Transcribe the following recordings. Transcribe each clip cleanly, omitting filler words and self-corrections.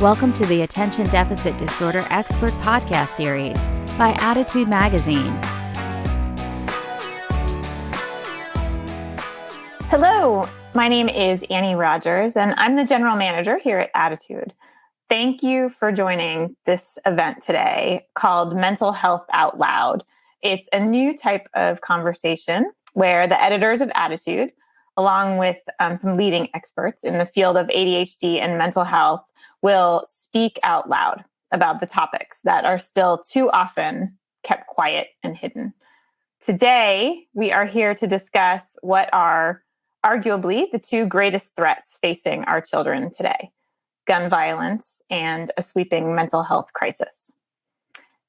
Welcome to the Attention Deficit Disorder Expert Podcast Series by Attitude Magazine. Hello, my name is Annie Rogers, and I'm the General Manager here at Attitude. Thank you for joining this event today called Mental Health Out Loud. It's a new type of conversation where the editors of Attitude, along with some leading experts in the field of ADHD and mental health, will speak out loud about the topics that are still too often kept quiet and hidden. Today, we are here to discuss what are arguably the two greatest threats facing our children today: gun violence and a sweeping mental health crisis.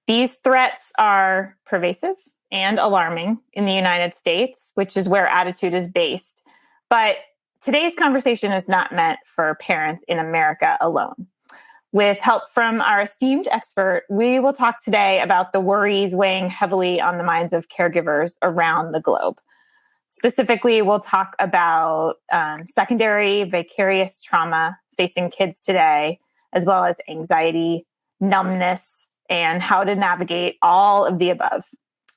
These threats are pervasive and alarming in the United States, which is where Attitude is based. But today's conversation is not meant for parents in America alone. With help from our esteemed expert, we will talk today about the worries weighing heavily on the minds of caregivers around the globe. Specifically, we'll talk about secondary vicarious trauma facing kids today, as well as anxiety, numbness, and how to navigate all of the above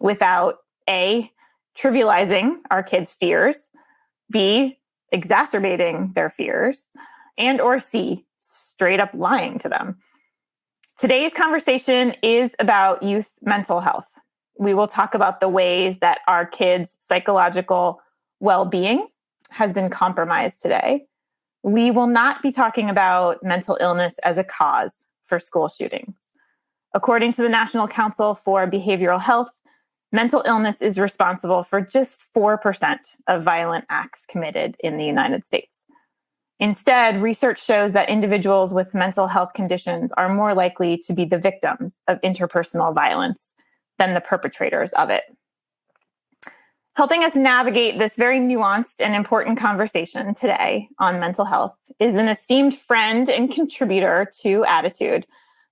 without A, trivializing our kids' fears, B, exacerbating their fears, and or C, straight up lying to them. Today's conversation is about youth mental health. We will talk about the ways that our kids' psychological well-being has been compromised today. We will not be talking about mental illness as a cause for school shootings. According to the National Council for Behavioral Health, mental illness is responsible for just 4% of violent acts committed in the United States. Instead, research shows that individuals with mental health conditions are more likely to be the victims of interpersonal violence than the perpetrators of it. Helping us navigate this very nuanced and important conversation today on mental health is an esteemed friend and contributor to Attitude,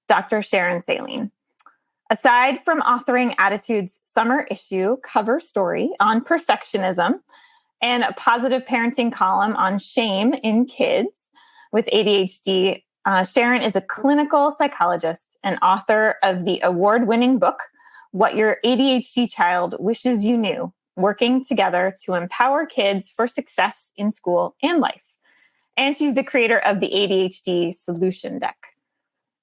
Dr. Sharon Saline. Aside from authoring Attitude's summer issue cover story on perfectionism and a positive parenting column on shame in kids with ADHD, Sharon is a clinical psychologist and author of the award-winning book, What Your ADHD Child Wishes You Knew: Working Together to Empower Kids for Success in School and Life. And she's the creator of the ADHD Solution Deck.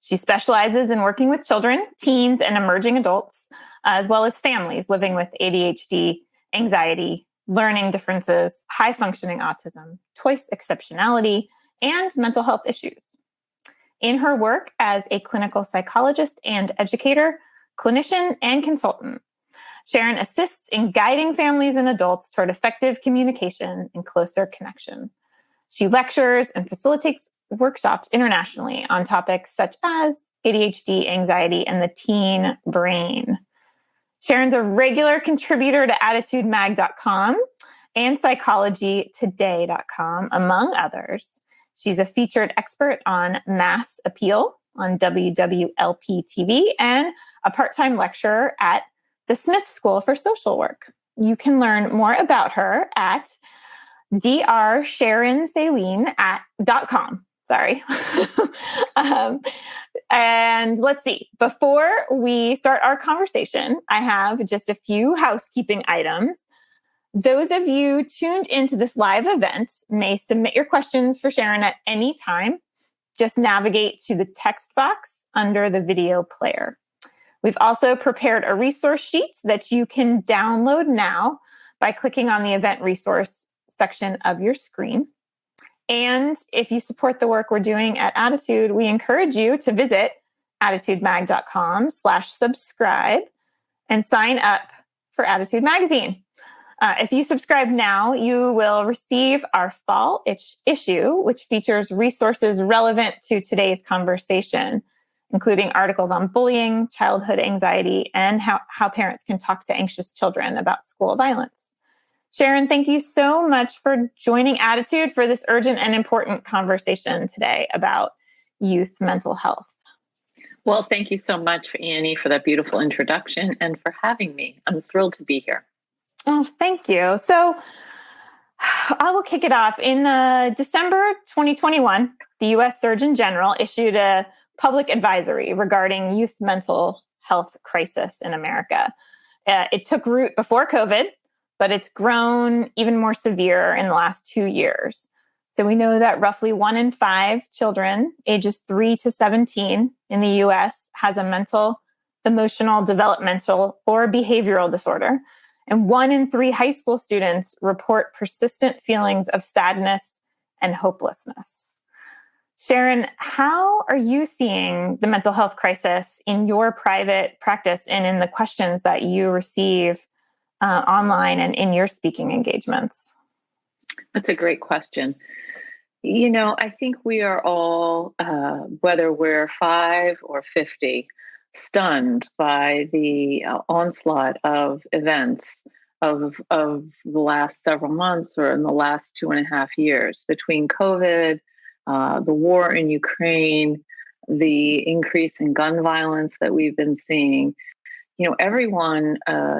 She specializes in working with children, teens, and emerging adults, as well as families living with ADHD, anxiety, learning differences, high-functioning autism, choice exceptionality, and mental health issues. In her work as a clinical psychologist and educator, clinician, and consultant, Sharon assists in guiding families and adults toward effective communication and closer connection. She lectures and facilitates workshops internationally on topics such as ADHD, anxiety, and the teen brain. Sharon's a regular contributor to AttitudeMag.com and PsychologyToday.com, among others. She's a featured expert on mass appeal on WWLP TV and a part-time lecturer at the Smith School for Social Work. You can learn more about her at drsharonsaline.com. Sorry. And let's see. Before we start our conversation, I have just a few housekeeping items. Those of you tuned into this live event may submit your questions for Sharon at any time. Just navigate to the text box under the video player. We've also prepared a resource sheet that you can download now by clicking on the event resource section of your screen. And if you support the work we're doing at Attitude, we encourage you to visit attitudemag.com/subscribe and sign up for Attitude Magazine. If you subscribe now, you will receive our fall issue, which features resources relevant to today's conversation, including articles on bullying, childhood anxiety, and how parents can talk to anxious children about school violence. Sharon, thank you so much for joining Attitude for this urgent and important conversation today about youth mental health. Well, thank you so much, Annie, for that beautiful introduction and for having me. I'm thrilled to be here. Oh, thank you. So I will kick it off. In December 2021, the U.S. Surgeon General issued a public advisory regarding youth mental health crisis in America. It took root before COVID, but it's grown even more severe in the last 2 years. So we know that roughly 1 in 5 children ages 3 to 17 in the U.S. has a mental, emotional, developmental, or behavioral disorder. And 1 in 3 high school students report persistent feelings of sadness and hopelessness. Sharon, how are you seeing the mental health crisis in your private practice and in the questions that you receive online and in your speaking engagements? That's a great question. I think we are all, whether we're 5 or 50, stunned by the onslaught of events of the last several months or in the last 2.5 years between COVID, the war in Ukraine, the increase in gun violence that we've been seeing. Everyone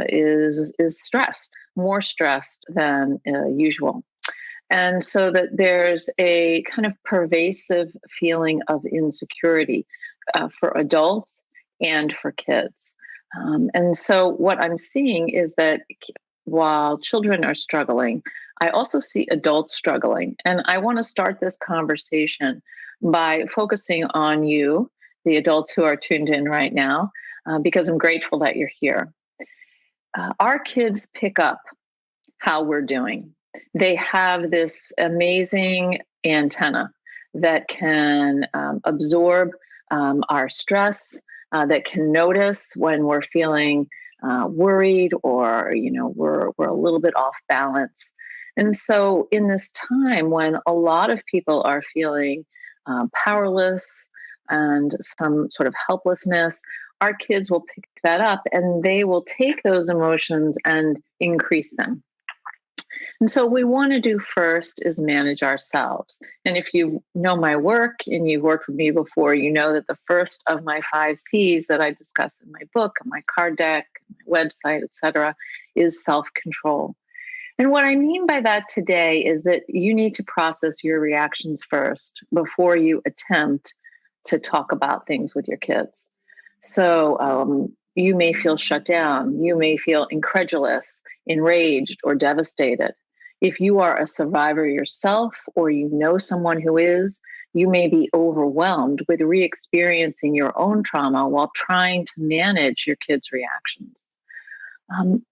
is stressed, more stressed than usual. And so that there's a kind of pervasive feeling of insecurity for adults and for kids. And so what I'm seeing is that while children are struggling, I also see adults struggling. And I want to start this conversation by focusing on you, the adults who are tuned in right now, because I'm grateful that you're here. Our kids pick up how we're doing. They have this amazing antenna that can absorb our stress, that can notice when we're feeling worried or we're a little bit off balance. And so in this time when a lot of people are feeling powerless and some sort of helplessness, our kids will pick that up and they will take those emotions and increase them. And so what we want to do first is manage ourselves. And if you know my work and you've worked with me before, you know that the first of my 5 C's that I discuss in my book, my card deck, my website, etc., is self-control. And what I mean by that today is that you need to process your reactions first before you attempt to talk about things with your kids. So you may feel shut down. You may feel incredulous, enraged, or devastated. If you are a survivor yourself or you know someone who is, you may be overwhelmed with re-experiencing your own trauma while trying to manage your kids' reactions.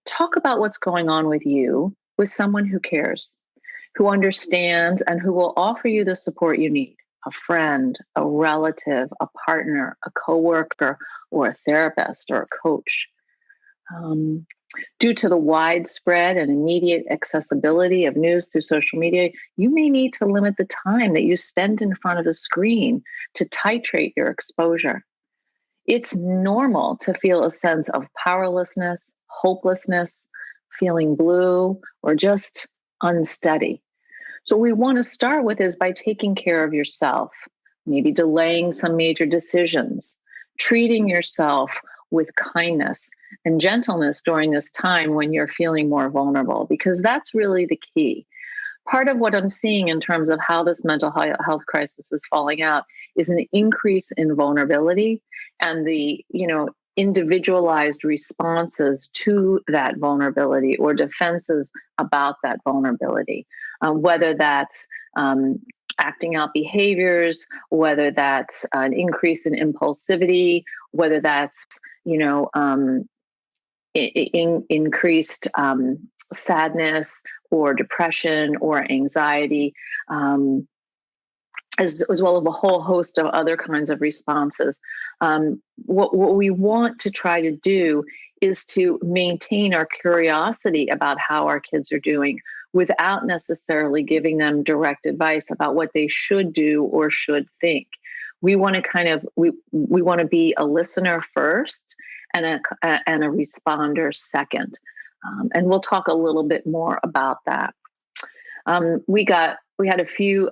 Talk about what's going on with you with someone who cares, who understands, and who will offer you the support you need. A friend, a relative, a partner, a coworker, or a therapist or a coach. Due to the widespread and immediate accessibility of news through social media, you may need to limit the time that you spend in front of a screen to titrate your exposure. It's normal to feel a sense of powerlessness, hopelessness, feeling blue, or just unsteady. So what we want to start with is by taking care of yourself, maybe delaying some major decisions, treating yourself with kindness and gentleness during this time when you're feeling more vulnerable, because that's really the key. Part of what I'm seeing in terms of how this mental health crisis is falling out is an increase in vulnerability and the, individualized responses to that vulnerability or defenses about that vulnerability, whether that's acting out behaviors, whether that's an increase in impulsivity, whether that's, increased sadness or depression or anxiety, as well as a whole host of other kinds of responses. What we want to try to do is to maintain our curiosity about how our kids are doing without necessarily giving them direct advice about what they should do or should think. We want to we want to be a listener first and a responder second. And we'll talk a little bit more about that. We had a few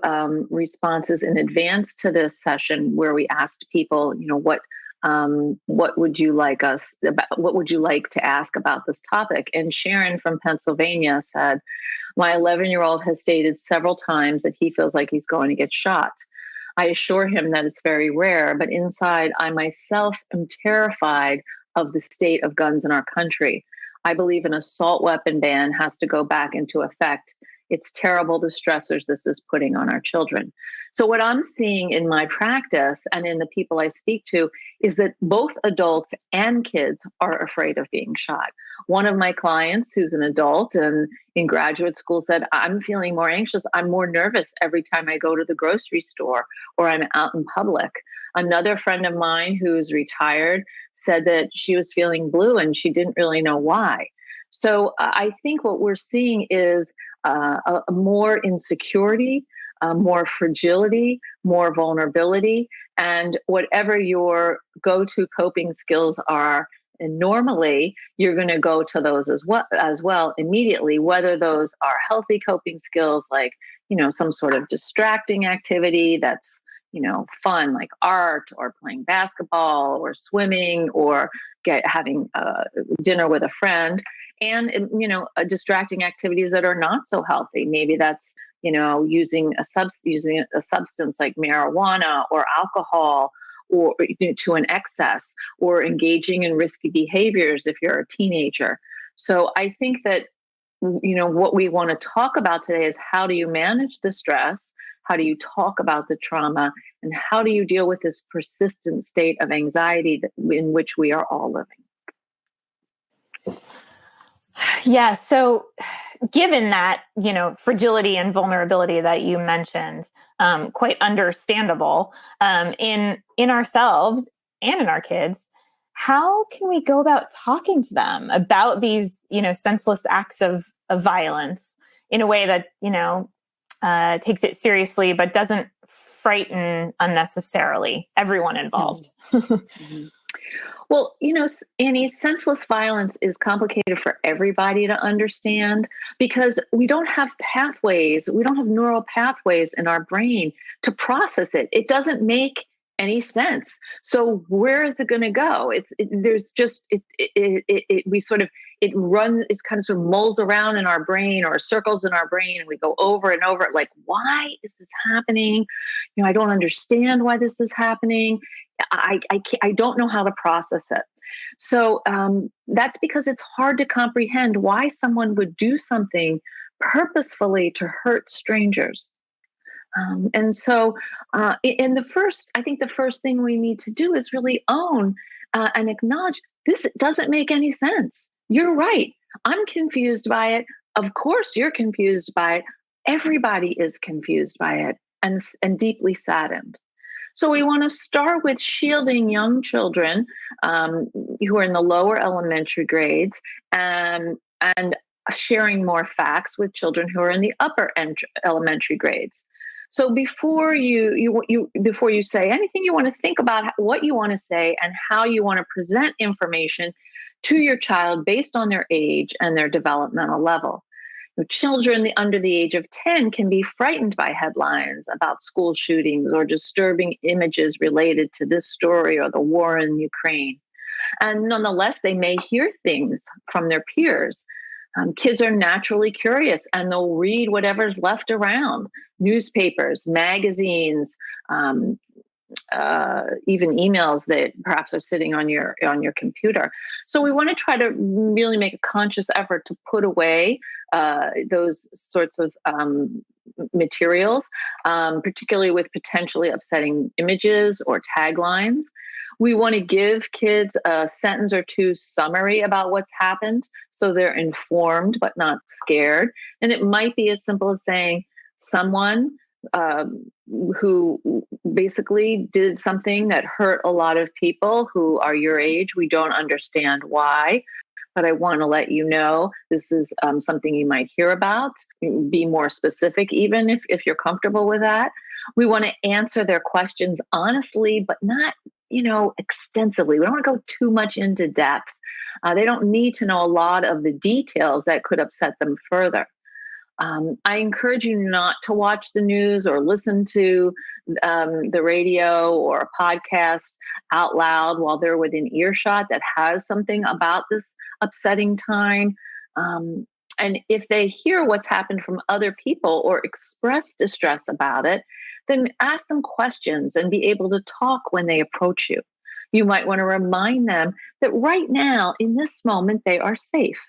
responses in advance to this session where we asked people, what What would you like us about? What would you like to ask about this topic? And Sharon from Pennsylvania said, my 11-year-old has stated several times that he feels like he's going to get shot. I assure him that it's very rare, but inside I myself am terrified of the state of guns in our country. I believe an assault weapon ban has to go back into effect. It's terrible, the stressors this is putting on our children. So what I'm seeing in my practice and in the people I speak to is that both adults and kids are afraid of being shot. One of my clients, who's an adult and in graduate school, said, I'm feeling more anxious. I'm more nervous every time I go to the grocery store or I'm out in public. Another friend of mine who's retired said that she was feeling blue and she didn't really know why. So I think what we're seeing is a more insecurity, more fragility, more vulnerability, and whatever your go-to coping skills are. And normally, you're going to go to those as well immediately, whether those are healthy coping skills like, some sort of distracting activity that's, fun, like art or playing basketball or swimming or having dinner with a friend, and, distracting activities that are not so healthy. Maybe that's, using a substance like marijuana or alcohol, or to an excess, or engaging in risky behaviors if you're a teenager. So I think that, what we want to talk about today is how do you manage the stress? How do you talk about the trauma? And how do you deal with this persistent state of anxiety in which we are all living? Yeah. So given that, fragility and vulnerability that you mentioned, quite understandable in ourselves and in our kids, how can we go about talking to them about these, senseless acts of violence in a way that, takes it seriously, but doesn't frighten unnecessarily everyone involved? Mm-hmm. Well, Annie, senseless violence is complicated for everybody to understand because we don't have neural pathways in our brain to process it. It doesn't make any sense. So where is it going to go? It kind of sort of mulls around in our brain or circles in our brain, and we go over and over it like, why is this happening? I don't understand why this is happening. I don't know how to process it. So that's because it's hard to comprehend why someone would do something purposefully to hurt strangers. And so I think the first thing we need to do is really own and acknowledge this doesn't make any sense. You're right. I'm confused by it. Of course, you're confused by it. Everybody is confused by it and deeply saddened. So we want to start with shielding young children who are in the lower elementary grades and sharing more facts with children who are in the upper elementary grades. So before you say anything, you want to think about what you want to say and how you want to present information to your child based on their age and their developmental level. Children under the age of 10 can be frightened by headlines about school shootings or disturbing images related to this story or the war in Ukraine. And nonetheless, they may hear things from their peers. Kids are naturally curious and they'll read whatever's left around: newspapers, magazines, even emails that perhaps are sitting on your computer. So we want to try to really make a conscious effort to put away those sorts of materials, particularly with potentially upsetting images or taglines. We want to give kids a sentence or two summary about what's happened so they're informed but not scared. And it might be as simple as saying, someone who basically did something that hurt a lot of people who are your age. We don't understand why, but I want to let you know this is something you might hear about. Be more specific, even if you're comfortable with that. We want to answer their questions honestly, but not, extensively. We don't want to go too much into depth. They don't need to know a lot of the details that could upset them further. I encourage you not to watch the news or listen to the radio or a podcast out loud while they're within earshot that has something about this upsetting time. And if they hear what's happened from other people or express distress about it, then ask them questions and be able to talk when they approach you. You might want to remind them that right now, in this moment, they are safe.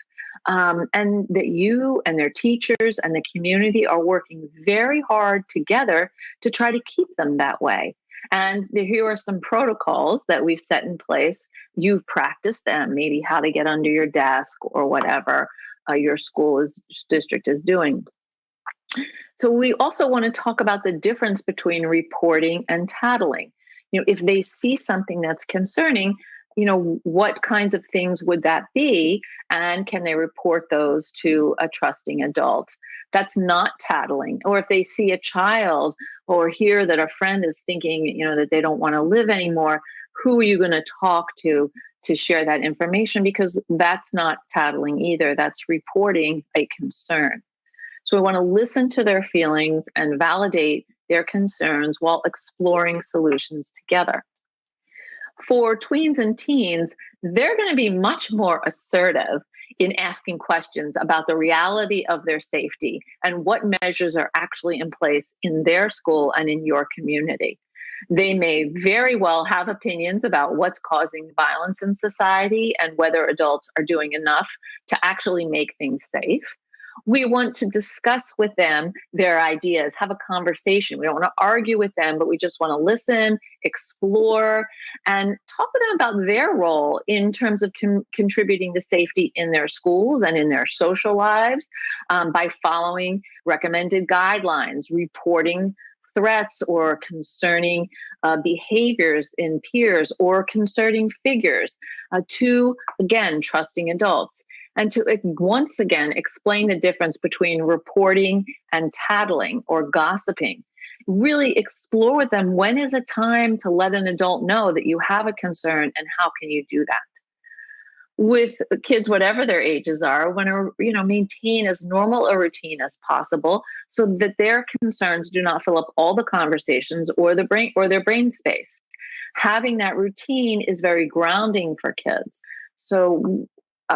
And that you and their teachers and the community are working very hard together to try to keep them that way. And here are some protocols that we've set in place. You've practiced them, maybe how to get under your desk or whatever your district is doing. So we also want to talk about the difference between reporting and tattling. If they see something that's concerning, what kinds of things would that be? And can they report those to a trusting adult? That's not tattling. Or if they see a child or hear that a friend is thinking, that they don't want to live anymore, who are you going to talk to share that information? Because that's not tattling either. That's reporting a concern. So we want to listen to their feelings and validate their concerns while exploring solutions together. For tweens and teens, they're going to be much more assertive in asking questions about the reality of their safety and what measures are actually in place in their school and in your community. They may very well have opinions about what's causing violence in society and whether adults are doing enough to actually make things safe. We want to discuss with them their ideas, have a conversation. We don't want to argue with them, but we just want to listen, explore, and talk with them about their role in terms of contributing to safety in their schools and in their social lives by following recommended guidelines, reporting threats or concerning behaviors in peers or concerning figures to, again, trusting adults. And to once again explain the difference between reporting and tattling or gossiping. Really explore with them, when is a time to let an adult know that you have a concern and how can you do that? With kids, whatever their ages are, want to maintain as normal a routine as possible so that their concerns do not fill up all the conversations or their brain space. Having that routine is very grounding for kids. So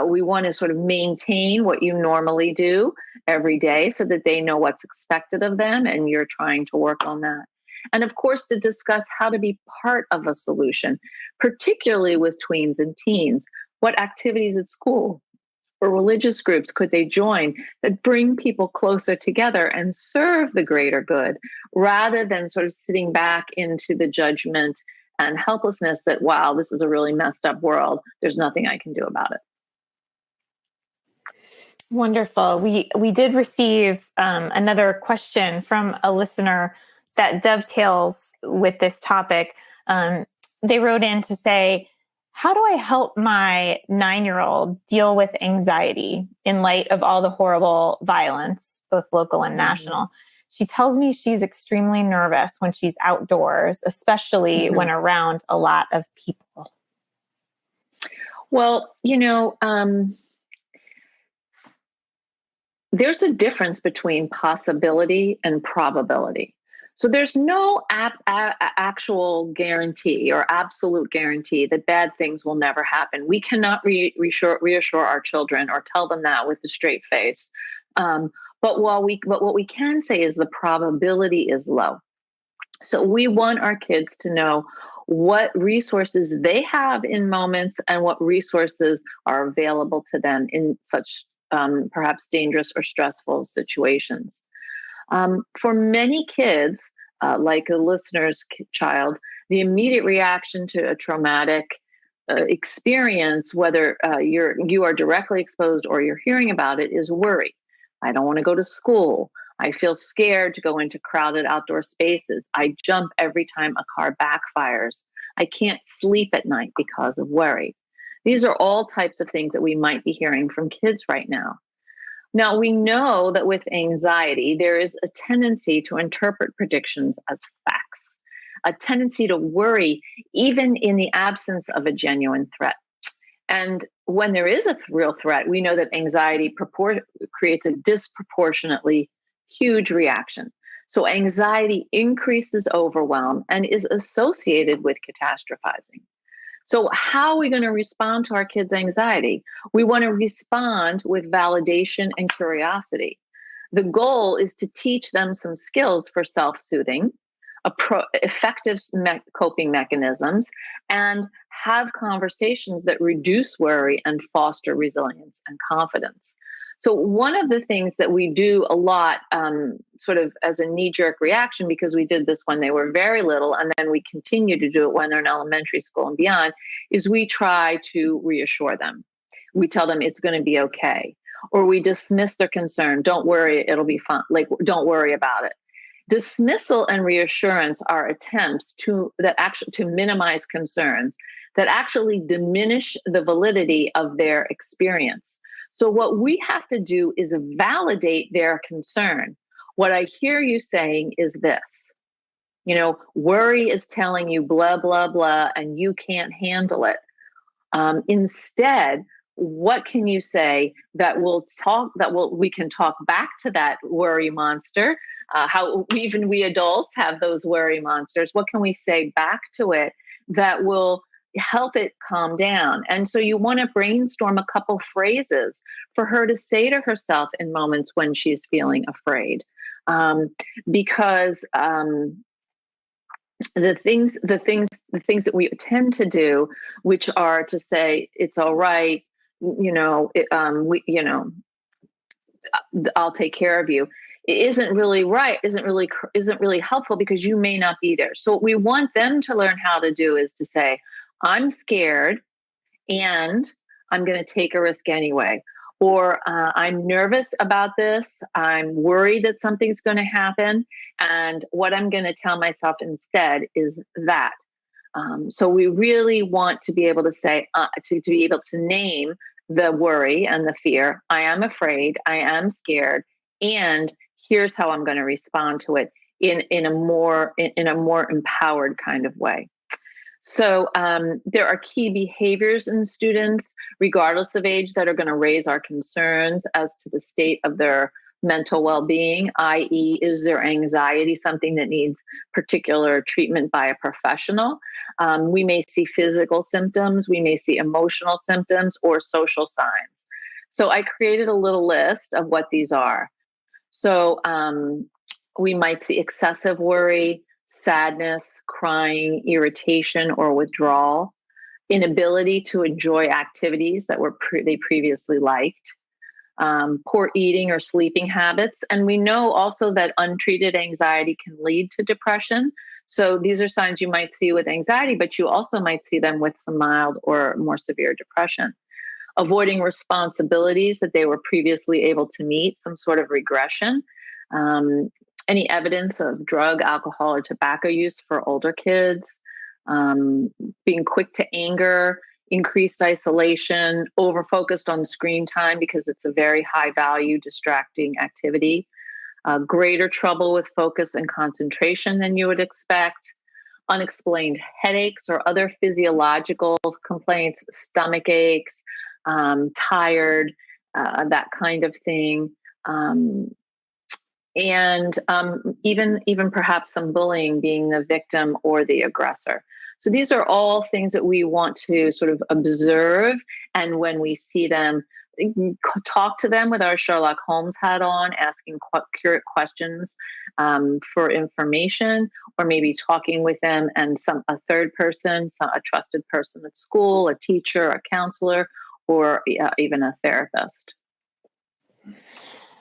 we want to sort of maintain what you normally do every day so that they know what's expected of them and you're trying to work on that. And of course, to discuss how to be part of a solution, particularly with tweens and teens. What activities at school or religious groups could they join that bring people closer together and serve the greater good rather than sort of sitting back into the judgment and helplessness that, wow, this is a really messed up world. There's nothing I can do about it. Wonderful. We did receive another question from a listener that dovetails with this topic. They wrote in to say, how do I help my 9-year-old deal with anxiety in light of all the horrible violence, both local and national? She tells me she's extremely nervous when she's outdoors, especially when around a lot of people. Well, there's a difference between possibility and probability. So there's no actual guarantee or absolute guarantee that bad things will never happen. We cannot reassure our children or tell them that with a straight face. But what we can say is the probability is low. So we want our kids to know what resources they have in moments and what resources are available to them in such perhaps dangerous or stressful situations. For many kids, like a listener's child, the immediate reaction to a traumatic experience, whether you are directly exposed or you're hearing about it, is worry. I don't want to go to school. I feel scared to go into crowded outdoor spaces. I jump every time a car backfires. I can't sleep at night because of worry. These are all types of things that we might be hearing from kids right now. Now, we know that with anxiety, there is a tendency to interpret predictions as facts, a tendency to worry even in the absence of a genuine threat. And when there is a real threat, we know that anxiety creates a disproportionately huge reaction. So anxiety increases overwhelm and is associated with catastrophizing. So, how are we going to respond to our kids' anxiety? We want to respond with validation and curiosity. The goal is to teach them some skills for self soothing, effective coping mechanisms, and have conversations that reduce worry and foster resilience and confidence. So, one of the things that we do a lot, sort of as a knee jerk reaction, because we did this when they were very little, and then we continue to do it when they're in elementary school and beyond, is we try to reassure them. We tell them it's going to be okay, or we dismiss their concern. Don't worry, it'll be fine. Like, don't worry about it. Dismissal and reassurance are attempts to minimize concerns that actually diminish the validity of their experience. So what we have to do is validate their concern. What I hear you saying is this. Worry is telling you blah, blah, blah, and you can't handle it. Instead, what can you say that we can talk back to that worry monster? How even we adults have those worry monsters. What can we say back to it that will help it calm down? And so you want to brainstorm a couple phrases for her to say to herself in moments when she's feeling afraid. Because the things that we tend to do, which are to say, it's all right, I'll take care of you, it isn't really right, isn't really helpful, because you may not be there. So what we want them to learn how to do is to say, I'm scared and I'm going to take a risk anyway. Or I'm nervous about this. I'm worried that something's going to happen. And what I'm going to tell myself instead is that. So we really want to be able to say, to be able to name the worry and the fear. I am afraid. I am scared. And here's how I'm going to respond to it in a more empowered kind of way. So there are key behaviors in students, regardless of age, that are going to raise our concerns as to the state of their mental well-being, i.e., is their anxiety something that needs particular treatment by a professional? We may see physical symptoms, we may see emotional symptoms, or social signs. So I created a little list of what these are. So we might see excessive worry, sadness, crying, irritation or withdrawal, inability to enjoy activities that they previously liked, poor eating or sleeping habits. And we know also that untreated anxiety can lead to depression. So these are signs you might see with anxiety, but you also might see them with some mild or more severe depression. Avoiding responsibilities that they were previously able to meet, some sort of regression. Any evidence of drug, alcohol, or tobacco use for older kids, being quick to anger, increased isolation, over-focused on screen time because it's a very high-value, distracting activity, greater trouble with focus and concentration than you would expect, unexplained headaches or other physiological complaints, stomach aches, tired, that kind of thing. And even perhaps some bullying, being the victim or the aggressor. So these are all things that we want to sort of observe. And when we see them, talk to them with our Sherlock Holmes hat on, asking accurate questions for information, or maybe talking with them and a third person, a trusted person at school, a teacher, a counselor, or even a therapist.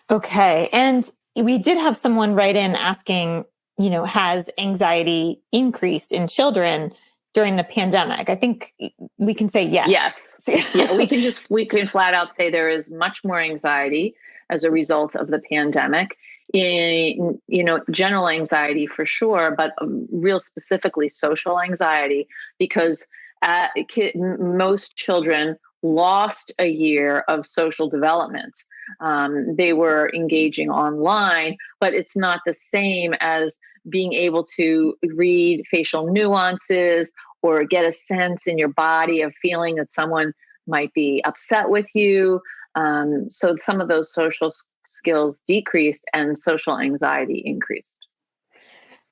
Okay. And we did have someone write in asking, has anxiety increased in children during the pandemic? I think we can say yes. Yes. Yeah, we can flat out say there is much more anxiety as a result of the pandemic. In, general anxiety for sure, but real specifically social anxiety, because most children lost a year of social development. They were engaging online, but it's not the same as being able to read facial nuances or get a sense in your body of feeling that someone might be upset with you. So some of those social skills decreased and social anxiety increased.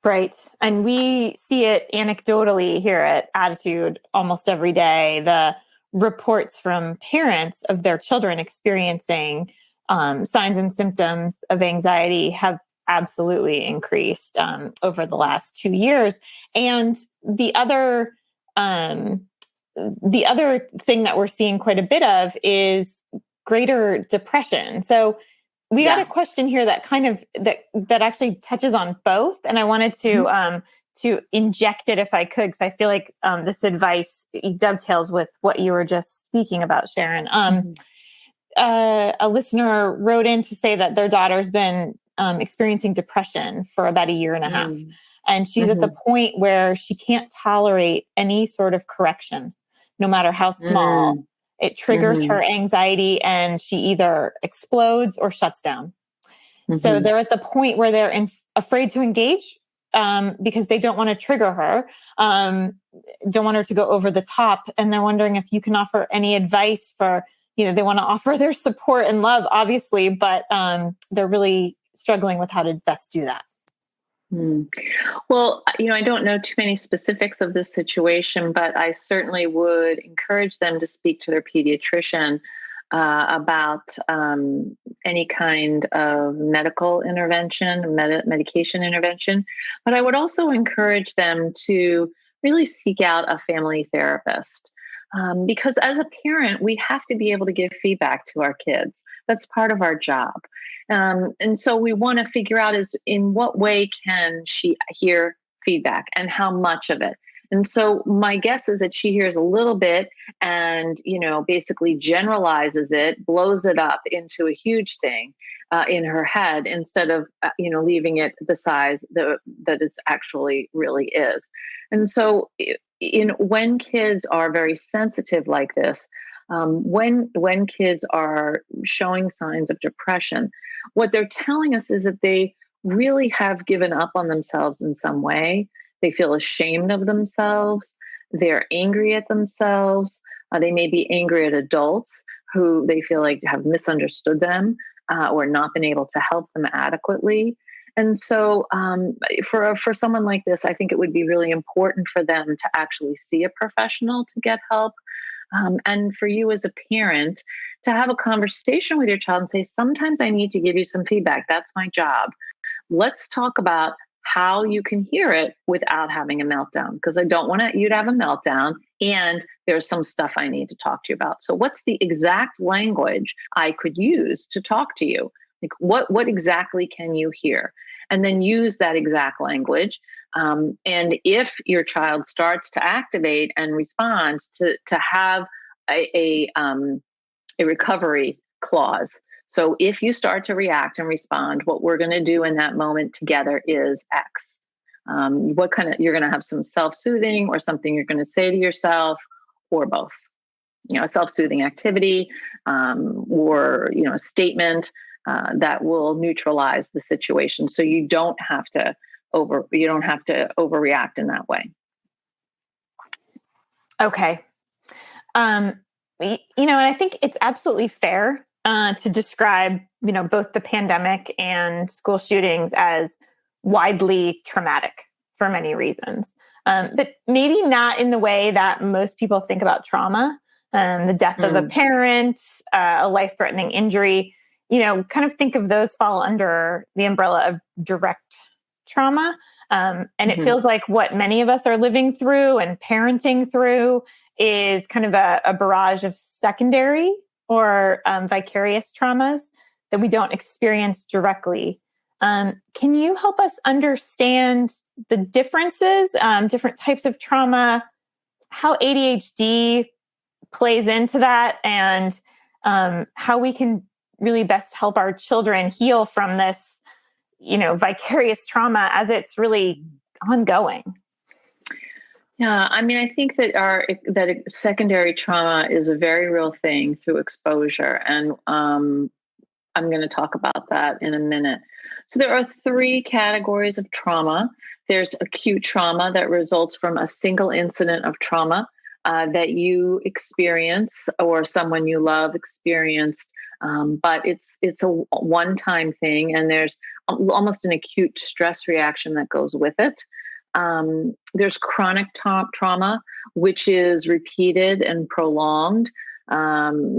Right. And we see it anecdotally here at Attitude almost every day. The reports from parents of their children experiencing signs and symptoms of anxiety have absolutely increased over the last 2 years. And um, the other thing that we're seeing quite a bit of is greater depression. So we got a question here that kind of that actually touches on both, and I wanted to inject it if I could, because I feel like this advice dovetails with what you were just speaking about, Sharon. A listener wrote in to say that their daughter's been experiencing depression for about a year and a half, and she's at the point where she can't tolerate any sort of correction, no matter how small. It triggers her anxiety and she either explodes or shuts down. So they're at the point where they're afraid to engage because they don't want to trigger her, don't want her to go over the top. And they're wondering if you can offer any advice for, they want to offer their support and love, obviously, but they're really struggling with how to best do that. Well, I don't know too many specifics of this situation, but I certainly would encourage them to speak to their pediatrician about any kind of medical intervention, medication intervention. But I would also encourage them to really seek out a family therapist. Because as a parent, we have to be able to give feedback to our kids. That's part of our job. And so we want to figure out is in what way can she hear feedback and how much of it. And so my guess is that she hears a little bit and, basically generalizes it, blows it up into a huge thing in her head instead of, leaving it the size that it actually really is. And so when kids are very sensitive like this, when kids are showing signs of depression, what they're telling us is that they really have given up on themselves in some way. They feel ashamed of themselves. They're angry at themselves. They may be angry at adults who they feel like have misunderstood them or not been able to help them adequately. And so for someone like this, I think it would be really important for them to actually see a professional to get help. And for you as a parent to have a conversation with your child and say, sometimes I need to give you some feedback. That's my job. Let's talk about how you can hear it without having a meltdown, because I don't want you to have a meltdown and there's some stuff I need to talk to you about. So what's the exact language I could use to talk to you? Like what exactly can you hear? And then use that exact language. And if your child starts to activate and respond, to have a recovery clause. So if you start to react and respond, what we're going to do in that moment together is X. You're going to have some self-soothing or something you're going to say to yourself, or both. A self-soothing activity or a statement that will neutralize the situation. So you don't have to overreact in that way. Okay. And I think it's absolutely fair to describe, both the pandemic and school shootings as widely traumatic for many reasons. But maybe not in the way that most people think about trauma. The death of a parent, a life-threatening injury, kind of think of those fall under the umbrella of direct trauma. And it feels like what many of us are living through and parenting through is kind of a barrage of secondary or vicarious traumas that we don't experience directly. Can you help us understand the differences, different types of trauma, how ADHD plays into that, and how we can really best help our children heal from this, vicarious trauma as it's really ongoing? Yeah, I mean, I think that secondary trauma is a very real thing through exposure, and I'm going to talk about that in a minute. So there are 3 categories of trauma. There's acute trauma that results from a single incident of trauma that you experience or someone you love experienced, but it's a one-time thing, and there's almost an acute stress reaction that goes with it. There's chronic trauma, which is repeated and prolonged,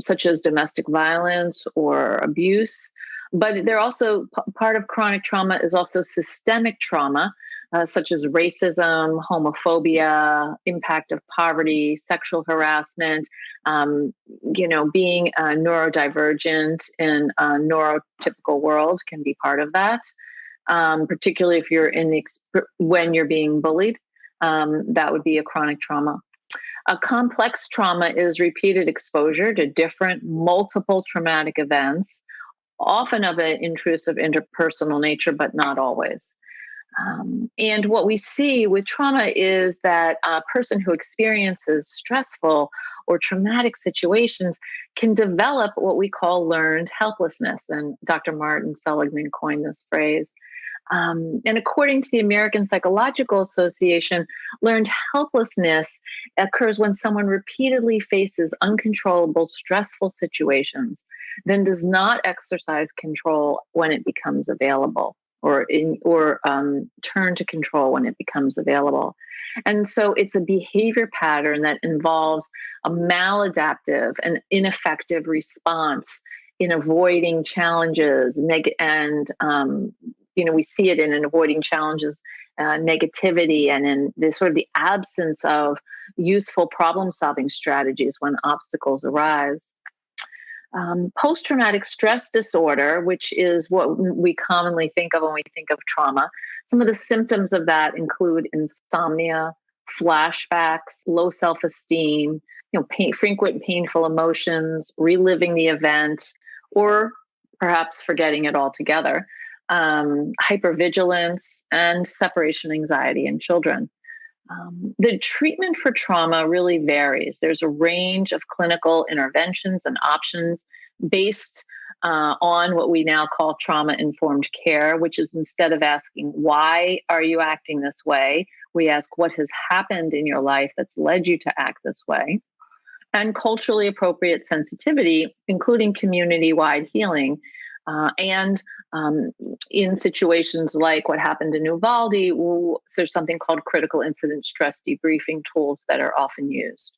such as domestic violence or abuse. But they're also part of chronic trauma is also systemic trauma, such as racism, homophobia, impact of poverty, sexual harassment, being neurodivergent in a neurotypical world can be part of that. Particularly if you're when you're being bullied, that would be a chronic trauma. A complex trauma is repeated exposure to different multiple traumatic events, often of an intrusive interpersonal nature, but not always. And what we see with trauma is that a person who experiences stressful or traumatic situations can develop what we call learned helplessness. And Dr. Martin Seligman coined this phrase. And according to the American Psychological Association, learned helplessness occurs when someone repeatedly faces uncontrollable, stressful situations, then does not exercise control when it becomes available, or turn to control when it becomes available. And so it's a behavior pattern that involves a maladaptive and ineffective response in avoiding challenges, we see it in avoiding challenges, negativity, and in the sort of the absence of useful problem-solving strategies when obstacles arise. Post-traumatic stress disorder, which is what we commonly think of when we think of trauma. Some of the symptoms of that include insomnia, flashbacks, low self-esteem, frequent painful emotions, reliving the event, or perhaps forgetting it altogether. Hypervigilance, and separation anxiety in children. The treatment for trauma really varies. There's a range of clinical interventions and options based on what we now call trauma-informed care, which is instead of asking, why are you acting this way? We ask, what has happened in your life that's led you to act this way? And culturally appropriate sensitivity, including community-wide healing. And in situations like what happened in Uvalde, there's something called critical incident stress debriefing tools that are often used.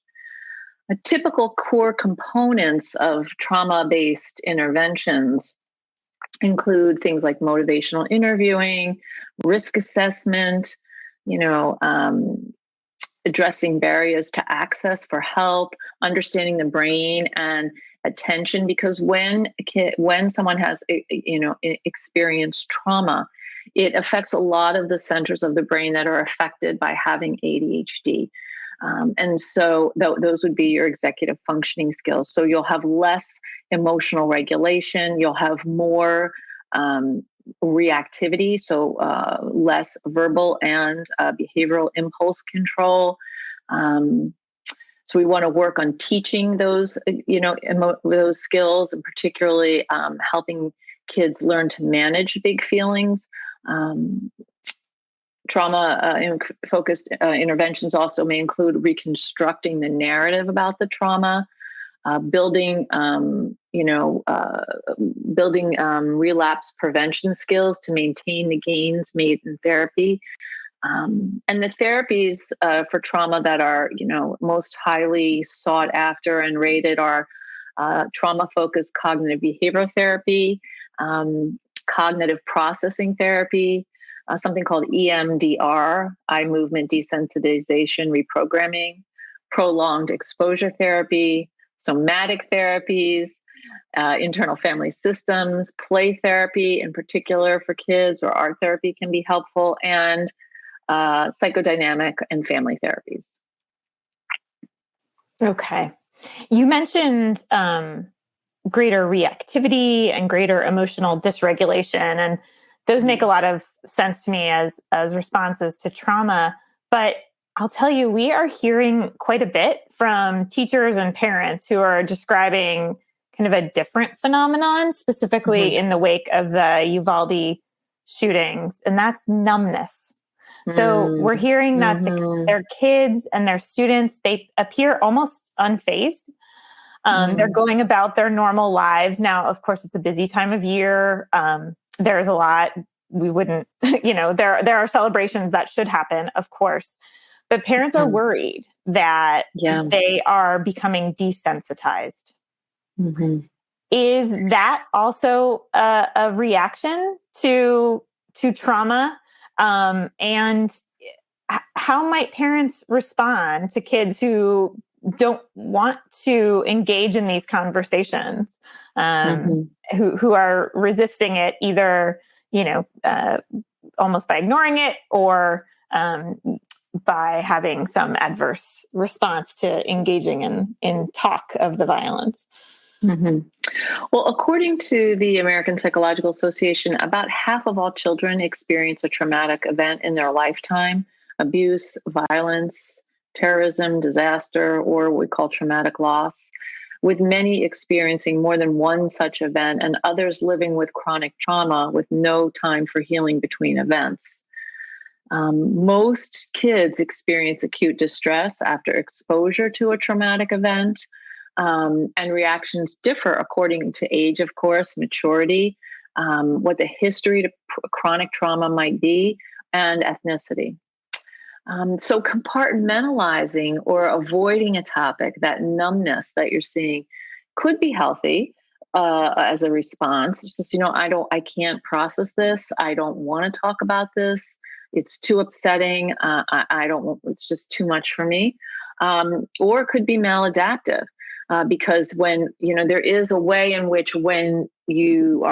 A typical core components of trauma-based interventions include things like motivational interviewing, risk assessment, addressing barriers to access for help, understanding the brain and attention, because when someone has experienced trauma, it affects a lot of the centers of the brain that are affected by having ADHD. And so those would be your executive functioning skills. So you'll have less emotional regulation, you'll have more reactivity, so less verbal and behavioral impulse control. So we want to work on teaching those, those skills, and particularly helping kids learn to manage big feelings. Trauma-focused interventions also may include reconstructing the narrative about the trauma, building relapse prevention skills to maintain the gains made in therapy. And the therapies for trauma that are, most highly sought after and rated are trauma-focused cognitive behavioral therapy, cognitive processing therapy, something called EMDR, eye movement desensitization reprogramming, prolonged exposure therapy, somatic therapies, internal family systems, play therapy in particular for kids, or art therapy can be helpful, and psychodynamic and family therapies. Okay. You mentioned greater reactivity and greater emotional dysregulation, and those make a lot of sense to me as responses to trauma. But I'll tell you, we are hearing quite a bit from teachers and parents who are describing kind of a different phenomenon, specifically in the wake of the Uvalde shootings, and that's numbness. So we're hearing that their kids and their students, they appear almost unfazed. They're going about their normal lives. Now, of course, it's a busy time of year. There's a lot. We wouldn't, there are celebrations that should happen, of course. But parents are worried that they are becoming desensitized. Is that also a reaction to trauma? And how might parents respond to kids who don't want to engage in these conversations, who are resisting it either, almost by ignoring it or by having some adverse response to engaging in talk of the violence? Well, according to the American Psychological Association, about half of all children experience a traumatic event in their lifetime: abuse, violence, terrorism, disaster, or what we call traumatic loss, with many experiencing more than one such event and others living with chronic trauma with no time for healing between events. Most kids experience acute distress after exposure to a traumatic event. And reactions differ according to age, of course, maturity, what the history to chronic trauma might be, and ethnicity. So compartmentalizing or avoiding a topic, that numbness that you're seeing, could be healthy as a response. It's just, I can't process this. I don't want to talk about this. It's too upsetting. I don't, it's just too much for me. Or it could be maladaptive. Because when, there is a way in which when you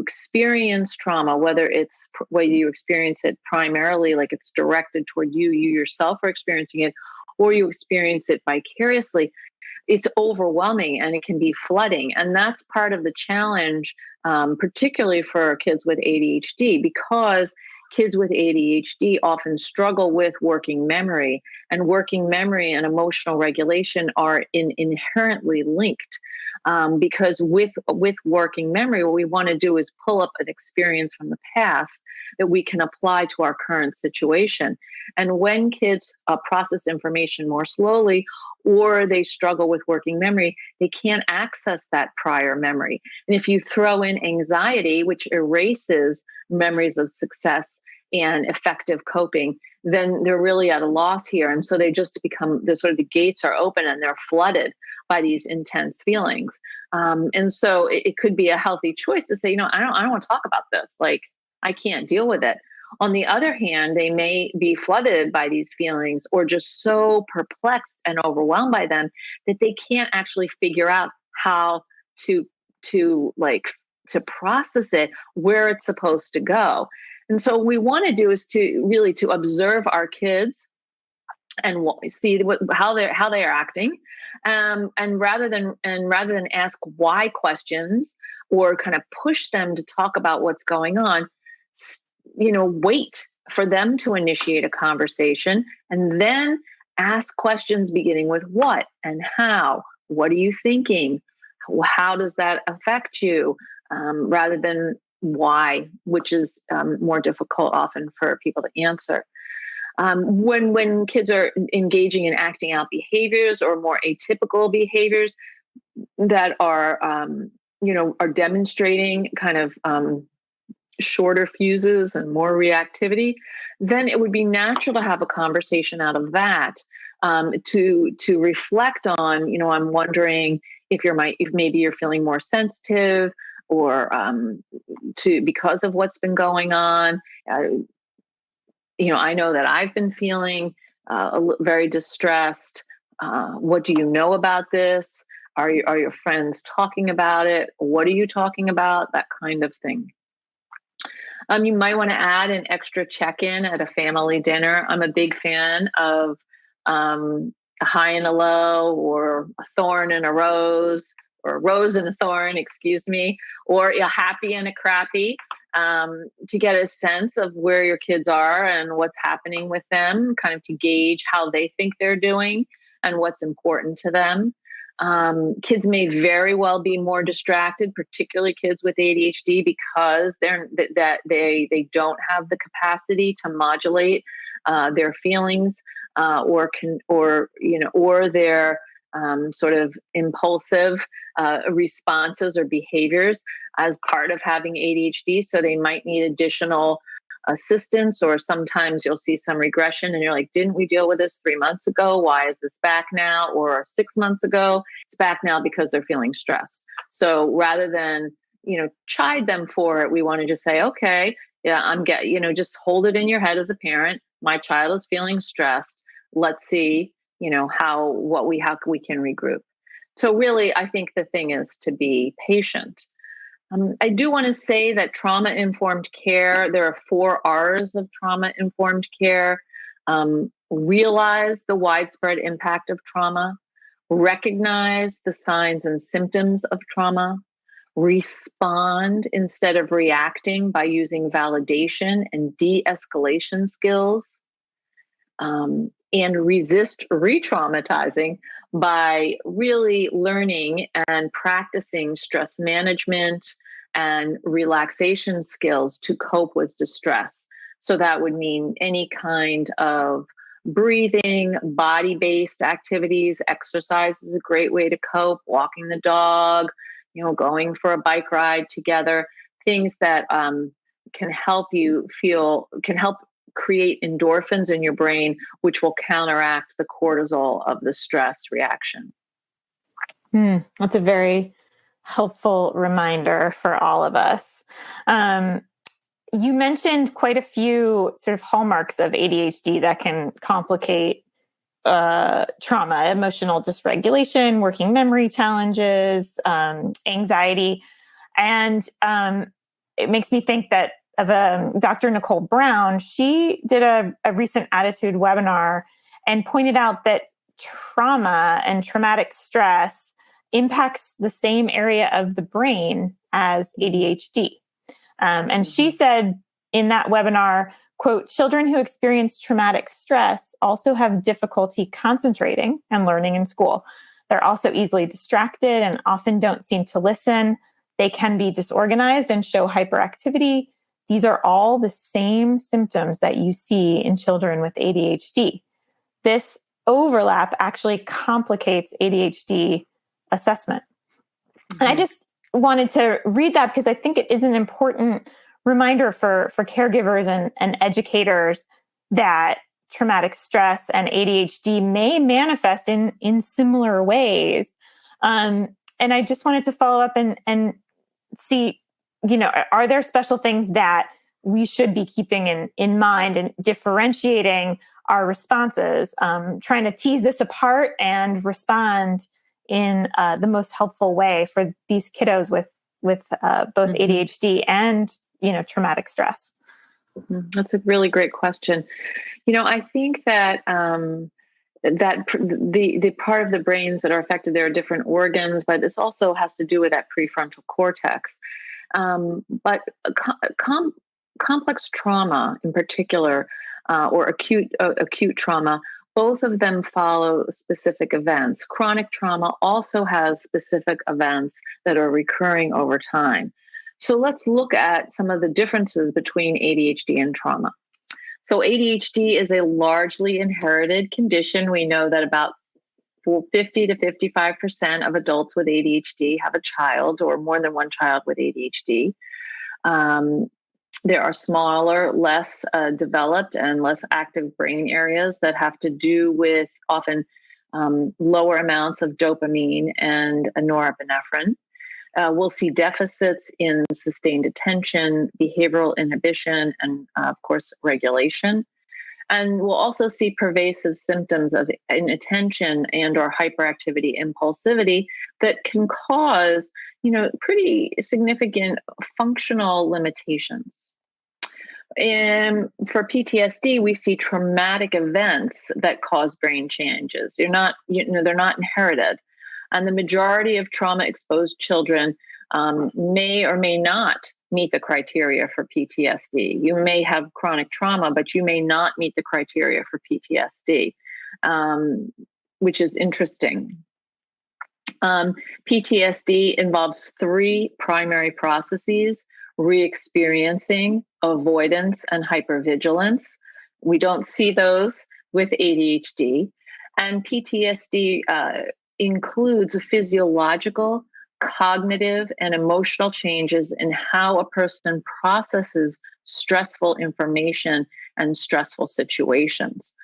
experience trauma, whether you experience it primarily, like it's directed toward you yourself are experiencing it, or you experience it vicariously, it's overwhelming and it can be flooding. And that's part of the challenge, particularly for kids with ADHD, because kids with ADHD often struggle with working memory, and working memory and emotional regulation are inherently linked. Because with working memory, what we want to do is pull up an experience from the past that we can apply to our current situation. And when kids process information more slowly, or they struggle with working memory, they can't access that prior memory. And if you throw in anxiety, which erases memories of success and effective coping, then they're really at a loss here. And so they just become the gates are open and they're flooded by these intense feelings. And so it could be a healthy choice to say, I don't want to talk about this. Like, I can't deal with it. On the other hand, they may be flooded by these feelings or just so perplexed and overwhelmed by them that they can't actually figure out how to process it, where it's supposed to go. And so what we want to do is to observe our kids and see how they are acting, and rather than ask why questions or kind of push them to talk about what's going on, wait for them to initiate a conversation and then ask questions beginning with what and how. What are you thinking? How does that affect you? Rather than why, which is more difficult often for people to answer. When kids are engaging in acting out behaviors or more atypical behaviors that are demonstrating kind of shorter fuses and more reactivity, then it would be natural to have a conversation out of that, to reflect on, I'm wondering if maybe you're feeling more sensitive, or because of what's been going on. I know that I've been feeling very distressed. What do you know about this? Are your friends talking about it? What are you talking about? That kind of thing. You might want to add an extra check-in at a family dinner. I'm a big fan of a high and a low, or a thorn and a rose, or a rose and a thorn, excuse me, or a happy and a crappy, to get a sense of where your kids are and what's happening with them, kind of to gauge how they think they're doing and what's important to them. Kids may very well be more distracted, particularly kids with ADHD, because they don't have the capacity to modulate their feelings, or their sort of impulsive responses or behaviors as part of having ADHD. So they might need additional assistance, or sometimes you'll see some regression and you're like, didn't we deal with this 3 months ago? Why is this back now? Or 6 months ago? It's back now because they're feeling stressed. So rather than, chide them for it, we want to just say, okay, yeah, just hold it in your head as a parent. My child is feeling stressed. Let's see, how we can regroup. So really, I think the thing is to be patient. I do want to say that trauma-informed care, there are 4 R's of trauma-informed care. Realize the widespread impact of trauma, recognize the signs and symptoms of trauma, respond instead of reacting by using validation and de-escalation skills, and resist re-traumatizing by really learning and practicing stress management and relaxation skills to cope with distress. So that would mean any kind of breathing, body-based activities. Exercise is a great way to cope. Walking the dog, going for a bike ride together. Things that can help create endorphins in your brain, which will counteract the cortisol of the stress reaction. That's a very helpful reminder for all of us. You mentioned quite a few sort of hallmarks of ADHD that can complicate trauma: emotional dysregulation, working memory challenges, anxiety. And it makes me think that of Dr. Nicole Brown. She did a recent Attitude webinar and pointed out that trauma and traumatic stress impacts the same area of the brain as ADHD. And she said in that webinar, quote, children who experience traumatic stress also have difficulty concentrating and learning in school. They're also easily distracted and often don't seem to listen. They can be disorganized and show hyperactivity. These are all the same symptoms that you see in children with ADHD. This overlap actually complicates ADHD assessment. And I just wanted to read that because I think it is an important reminder for caregivers and educators that traumatic stress and ADHD may manifest in similar ways. And I just wanted to follow up and see, are there special things that we should be keeping in mind and differentiating our responses, trying to tease this apart and respond in the most helpful way for these kiddos with both ADHD and, traumatic stress? That's a really great question. I think that that the part of the brains that are affected, there are different organs, but this also has to do with that prefrontal cortex. But complex trauma in particular, or acute trauma, both of them follow specific events. Chronic trauma also has specific events that are recurring over time. So let's look at some of the differences between ADHD and trauma. So ADHD is a largely inherited condition. We know that about 50 to 55% of adults with ADHD have a child or more than one child with ADHD. There are smaller, less developed and less active brain areas that have to do with often lower amounts of dopamine and norepinephrine. We'll see deficits in sustained attention, behavioral inhibition, and of course, regulation. And we'll also see pervasive symptoms of inattention and or hyperactivity, impulsivity that can cause, pretty significant functional limitations. And for PTSD, we see traumatic events that cause brain changes. They're not inherited. And the majority of trauma-exposed children may or may not meet the criteria for PTSD. You may have chronic trauma, but you may not meet the criteria for PTSD, which is interesting. PTSD involves three primary processes: re-experiencing, avoidance, and hypervigilance. We don't see those with ADHD. And PTSD includes physiological, cognitive, and emotional changes in how a person processes stressful information and stressful situations,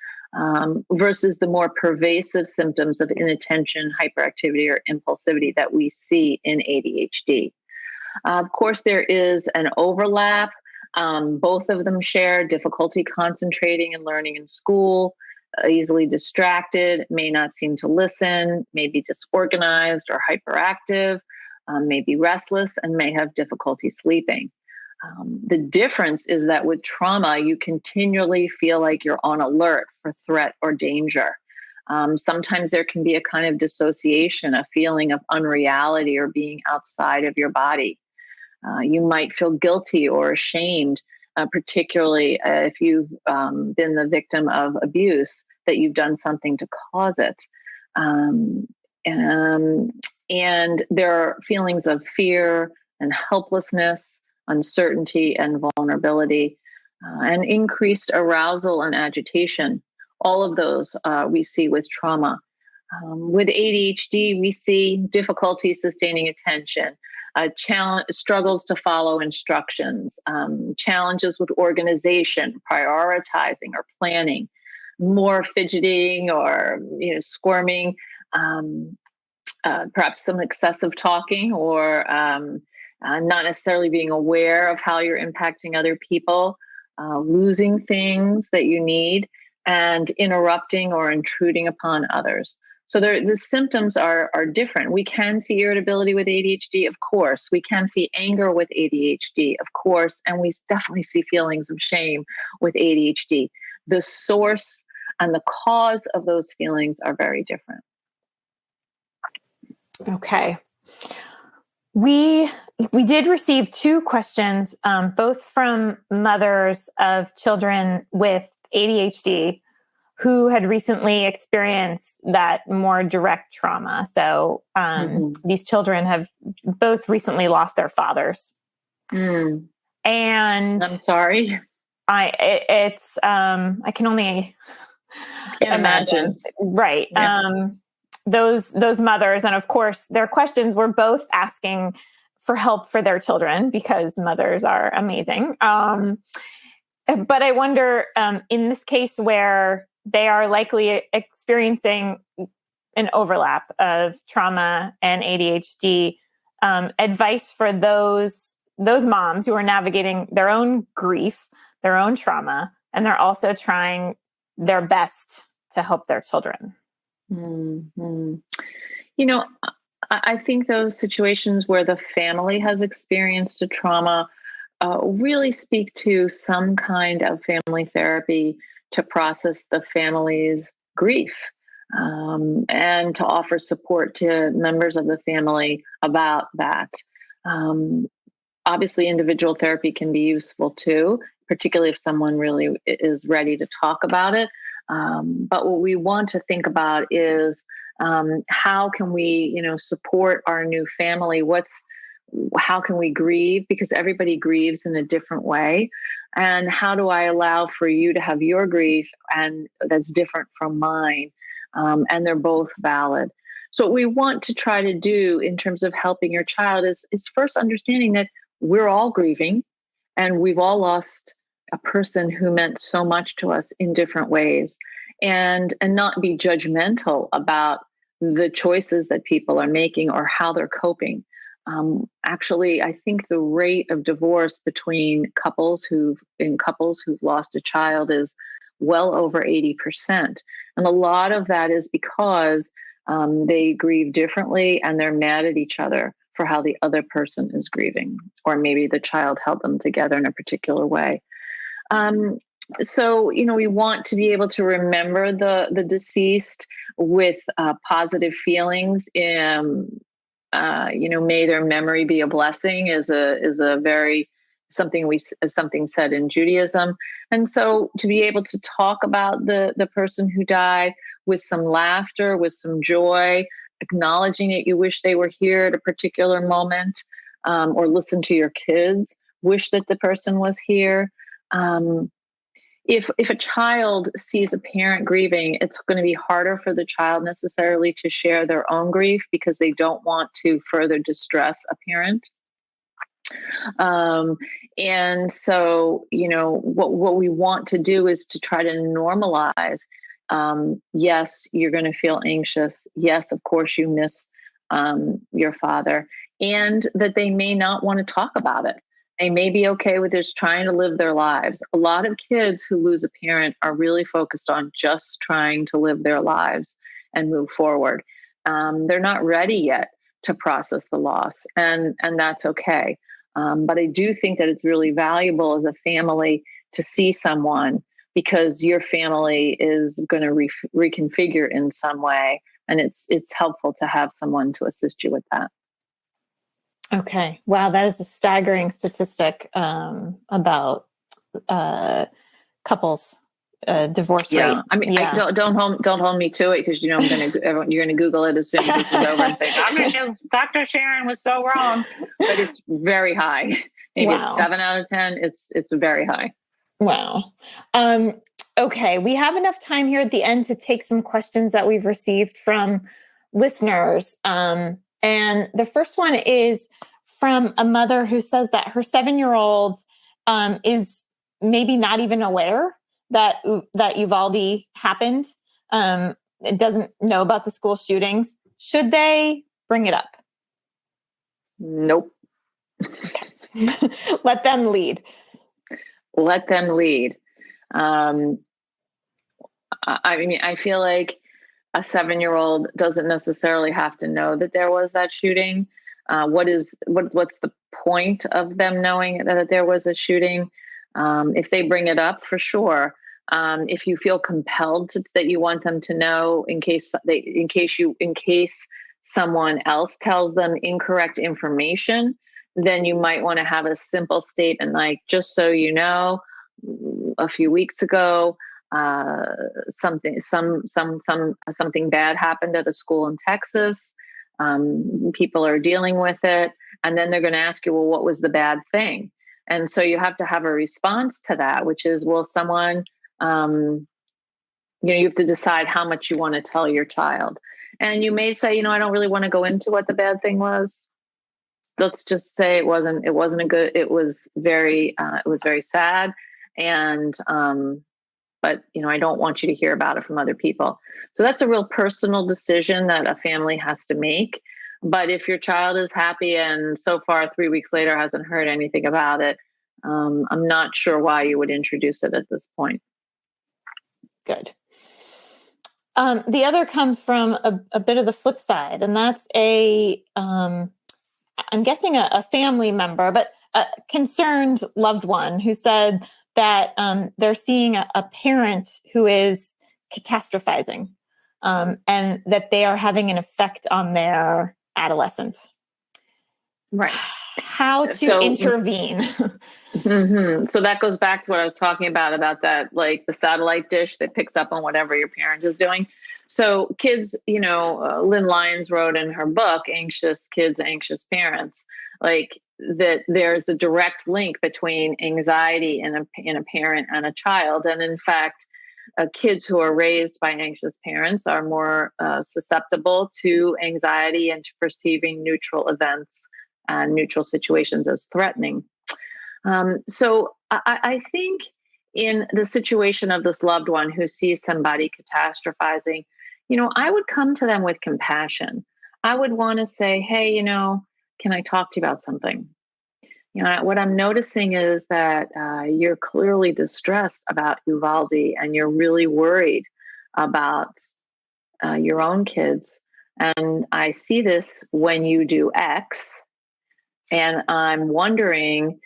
versus the more pervasive symptoms of inattention, hyperactivity, or impulsivity that we see in ADHD. Of course, there is an overlap. Both of them share difficulty concentrating and learning in school, easily distracted, may not seem to listen, may be disorganized or hyperactive, may be restless, and may have difficulty sleeping. The difference is that with trauma, you continually feel like you're on alert for threat or danger. Sometimes there can be a kind of dissociation, a feeling of unreality or being outside of your body. You might feel guilty or ashamed, particularly if you've been the victim of abuse, that you've done something to cause it. And there are feelings of fear and helplessness, uncertainty and vulnerability, and increased arousal and agitation. All of those we see with trauma. With ADHD, we see difficulty sustaining attention, struggles to follow instructions, challenges with organization, prioritizing, or planning, more fidgeting or squirming, perhaps some excessive talking, or not necessarily being aware of how you're impacting other people, losing things that you need, and interrupting or intruding upon others. So the symptoms are different. We can see irritability with ADHD, of course. We can see anger with ADHD, of course. And we definitely see feelings of shame with ADHD. The source and the cause of those feelings are very different. Okay. We did receive two questions, both from mothers of children with ADHD who had recently experienced that more direct trauma. So these children have both recently lost their fathers. And I'm sorry. I can only imagine. Right. Yeah. Those mothers, and of course, their questions were both asking for help for their children because mothers are amazing. But I wonder, in this case where they are likely experiencing an overlap of trauma and ADHD, advice for those moms who are navigating their own grief, their own trauma, and they're also trying their best to help their children. Mm-hmm. I think those situations where the family has experienced a trauma really speak to some kind of family therapy to process the family's grief, and to offer support to members of the family about that. Obviously, individual therapy can be useful too, particularly if someone really is ready to talk about it. But what we want to think about is how can we, support our new family? How can we grieve? Because everybody grieves in a different way. And how do I allow for you to have your grief and that's different from mine? And they're both valid. So what we want to try to do in terms of helping your child is first understanding that we're all grieving and we've all lost a person who meant so much to us in different ways, and not be judgmental about the choices that people are making or how they're coping. Actually, I think the rate of divorce between couples who've lost a child is well over 80%. And a lot of that is because they grieve differently and they're mad at each other for how the other person is grieving, or maybe the child held them together in a particular way. So, we want to be able to remember the deceased with positive feelings. May their memory be a blessing is a very something said in Judaism. And so to be able to talk about the person who died with some laughter, with some joy, acknowledging that you wish they were here at a particular moment, or listen to your kids, wish that the person was here. If a child sees a parent grieving, it's going to be harder for the child necessarily to share their own grief because they don't want to further distress a parent. And so, what we want to do is to try to normalize. Yes, you're going to feel anxious. Yes, of course, you miss your father, and that they may not want to talk about it. They may be okay with just trying to live their lives. A lot of kids who lose a parent are really focused on just trying to live their lives and move forward. They're not ready yet to process the loss, and that's okay. But I do think that it's really valuable as a family to see someone, because your family is going to reconfigure in some way, and it's helpful to have someone to assist you with that. Okay. Wow, that is a staggering statistic about couples divorce rate. Yeah, I mean, don't hold me to it, because you're gonna Google it as soon as this is over and say Dr. Sharon was so wrong, but it's very high. Maybe It's 7 out of 10. It's very high. Wow. Okay, we have enough time here at the end to take some questions that we've received from listeners. And the first one is from a mother who says that her 7-year-old is maybe not even aware that Uvalde happened. It doesn't know about the school shootings. Should they bring it up? Nope. Let them lead. Let them lead. I mean, I feel like a 7-year-old doesn't necessarily have to know that there was that shooting. What's the point of them knowing that there was a shooting? If they bring it up, for sure. If you feel compelled that you want them to know, in case someone else tells them incorrect information, then you might want to have a simple statement like, just so you know, a few weeks ago, something bad happened at a school in Texas. People are dealing with it. And then they're going to ask you, well, what was the bad thing? And so you have to have a response to that, which is, well, someone, you have to decide how much you want to tell your child. And you may say, I don't really want to go into what the bad thing was. Let's just say it wasn't it was very sad. And, but, I don't want you to hear about it from other people. So that's a real personal decision that a family has to make. But if your child is happy and so far 3 weeks later hasn't heard anything about it, I'm not sure why you would introduce it at this point. Good. The other comes from a bit of the flip side, and that's I'm guessing a family member, but a concerned loved one who said that they're seeing a parent who is catastrophizing, and that they are having an effect on their adolescent. Right. How to intervene. Mm-hmm. So that goes back to what I was talking about that, like the satellite dish that picks up on whatever your parent is doing. So kids, Lynn Lyons wrote in her book, Anxious Kids, Anxious Parents, like that there's a direct link between anxiety in a parent and a child. And in fact, kids who are raised by anxious parents are more susceptible to anxiety and to perceiving neutral events and neutral situations as threatening. So I think in the situation of this loved one who sees somebody catastrophizing, I would come to them with compassion. I would want to say, hey, can I talk to you about something? What I'm noticing is that you're clearly distressed about Uvalde, and you're really worried about your own kids. And I see this when you do X, and I'm wondering,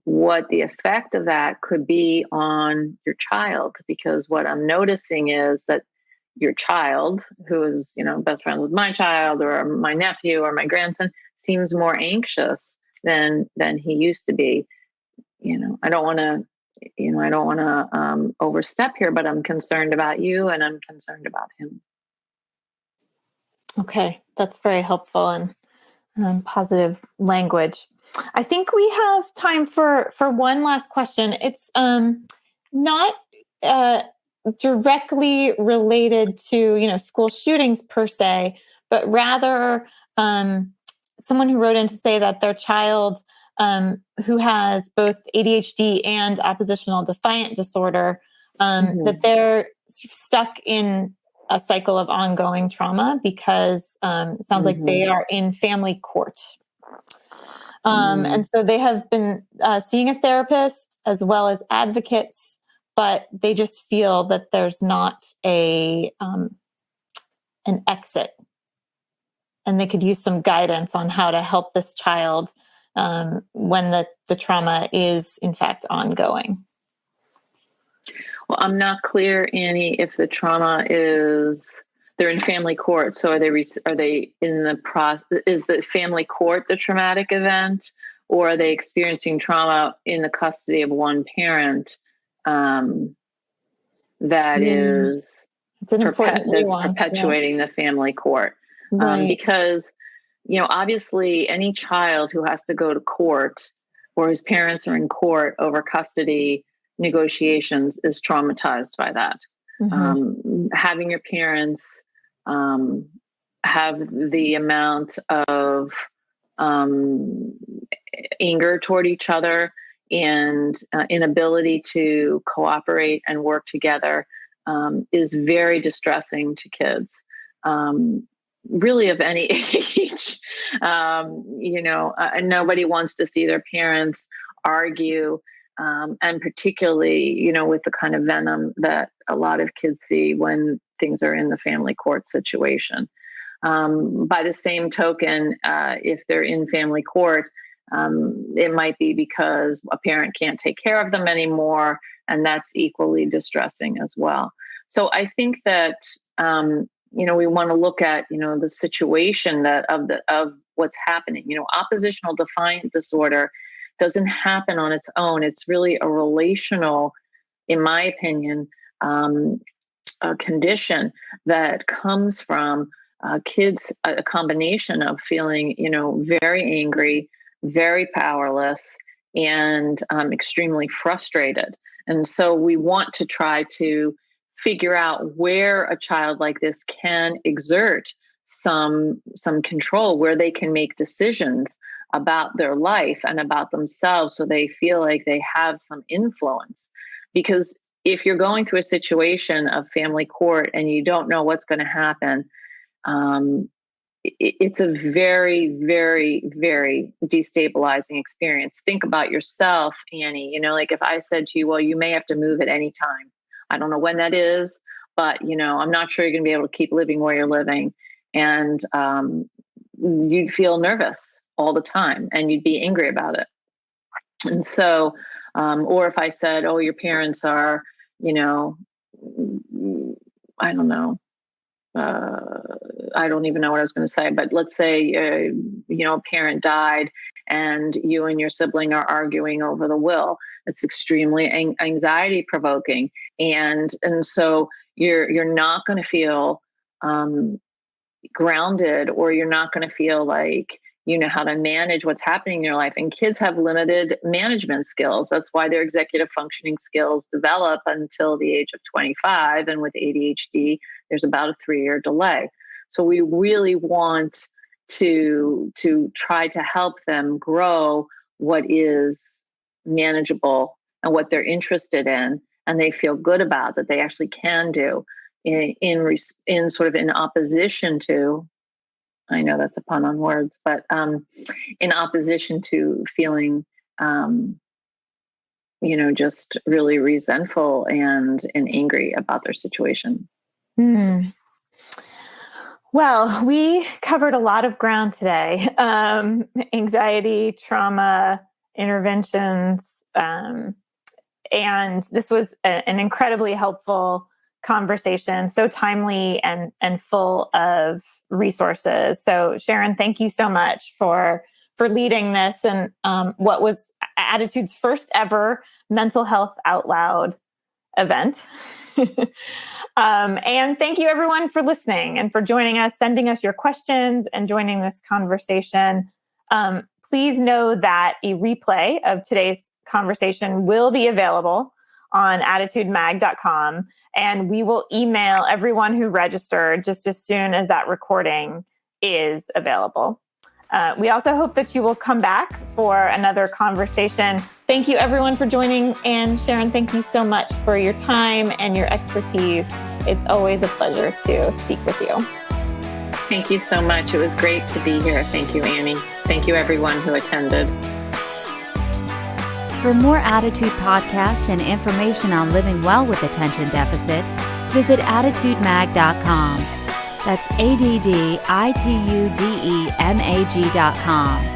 what the effect of that could be on your child, because what I'm noticing is that your child, who is, best friends with my child or my nephew or my grandson, seems more anxious than he used to be. I don't want to overstep here, but I'm concerned about you and I'm concerned about him. Okay, that's very helpful and positive language. I think we have time for one last question. It's not uh, directly related to school shootings per se, but rather someone who wrote in to say that their child who has both ADHD and oppositional defiant disorder, that they're stuck in a cycle of ongoing trauma because it sounds like they are in family court. And so they have been seeing a therapist as well as advocates, but they just feel that there's not an exit, and they could use some guidance on how to help this child when the trauma is in fact ongoing. Well, I'm not clear, Annie, if the trauma is they're in family court. So are they in the process? Is the family court the traumatic event, or are they experiencing trauma in the custody of one parent? That is it's an important that's nuance, perpetuating the family court, right. Because obviously any child who has to go to court or whose parents are in court over custody negotiations is traumatized by that. Having your parents have the amount of anger toward each other and inability to cooperate and work together is very distressing to kids, really of any age. Nobody wants to see their parents argue, and particularly, with the kind of venom that a lot of kids see when things are in the family court situation. By the same token, if they're in family court, it might be because a parent can't take care of them anymore, and that's equally distressing as well. So I think that we want to look at the situation of what's happening. Oppositional defiant disorder doesn't happen on its own. It's really a relational, in my opinion, a condition that comes from kids, a combination of feeling, very angry, very powerless, and extremely frustrated. And so we want to try to figure out where a child like this can exert some control, where they can make decisions about their life and about themselves, so they feel like they have some influence. Because if you're going through a situation of family court and you don't know what's going to happen, it's a very, very, very destabilizing experience. Think about yourself, Annie. Like if I said to you, well, you may have to move at any time. I don't know when that is, but, I'm not sure you're going to be able to keep living where you're living. And you'd feel nervous all the time and you'd be angry about it. And so, or if I said, oh, your parents are, I don't know. I don't even know what I was going to say, but let's say, a parent died and you and your sibling are arguing over the will. It's extremely anxiety provoking. And so you're not going to feel grounded, or you're not going to feel like you know how to manage what's happening in your life. And kids have limited management skills. That's why their executive functioning skills develop until the age of 25. And with ADHD, there's about a 3-year delay. So we really want to try to help them grow what is manageable and what they're interested in, and they feel good about that they actually can do in sort of in opposition to, I know that's a pun on words, but in opposition to feeling, just really resentful and angry about their situation. Well, we covered a lot of ground today. Anxiety, trauma, interventions, and this was an incredibly helpful conversation, so timely and full of resources. So Sharon, thank you so much for leading this and what was Attitude's first ever Mental Health Out Loud event. And thank you everyone for listening and for joining us, sending us your questions and joining this conversation. Please know that a replay of today's conversation will be available on attitudemag.com, and we will email everyone who registered just as soon as that recording is available. We also hope that you will come back for another conversation. Thank you everyone for joining. And Sharon, thank you so much for your time and your expertise. It's always a pleasure to speak with you. Thank you so much. It was great to be here. Thank you, Annie. Thank you everyone who attended. For more Attitude podcasts and information on living well with attention deficit, visit attitudemag.com. That's ADDITUDEMAG.com.